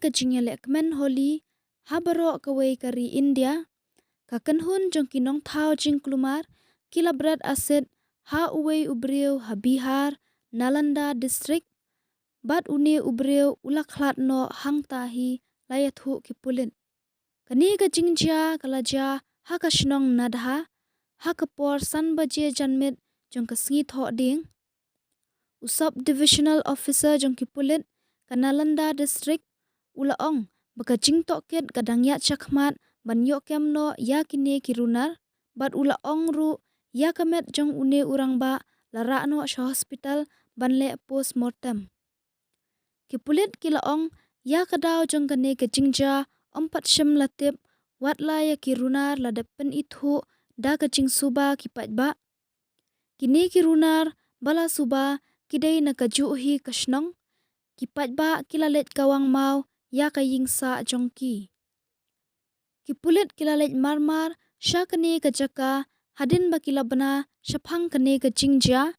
ka jingyale kmen holi habaro kawai kari India kakenhun jong kinong thao jing klumar kila berat aset ha uwei ubreu ha Bihar Nalanda district bat une ubreu ulaklat no hangta hi layathu kipulin. Kani ka jingja kalaja ha ka shnong nadha ha ka por san baje janmit jong ka sngi tho ding. Usop divisional officer jong kipulin ka Nalanda district ulaong baka jingtok ket kadangya chakmat banyo kem no ya kine kirunar bat ulaong ru ya kamet jong une urang ba lara no sha hospital banle postmortem. Kipulit kilaong ya kadaw jong kane ke jingja ompat shem latip watla ya kirunar ladapen ithu da ke jing suba kipat ba. Kini kirunar bala suba kidai na kaju hi kashnong kipat ba kilalet kawang mau ya kayingsa jongki. Kipulit kilalet marmar sya kane kajaka hadin ba kilabna syapang kane ke jingja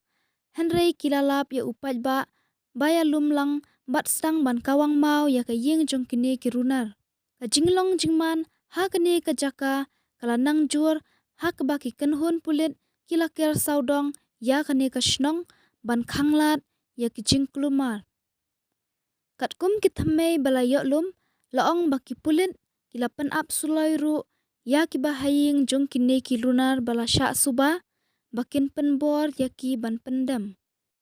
henrei kilalap ya upat ba baya lumlang bat stang ban kawang mau ya kaying jong kine kirunar. Ka jinglong jingman ha kane kajaka kalanang jur ha kebaki kenhun pulit kilakir saudong ya kane kashnong ban khanglat ya kijing klumar. Katkum kithamei balayok lum laong baki pulit kilapan ap sulai ru ya kibahaying jong kine kilunar bala syak suba bakin penbor ya ki ban pendam.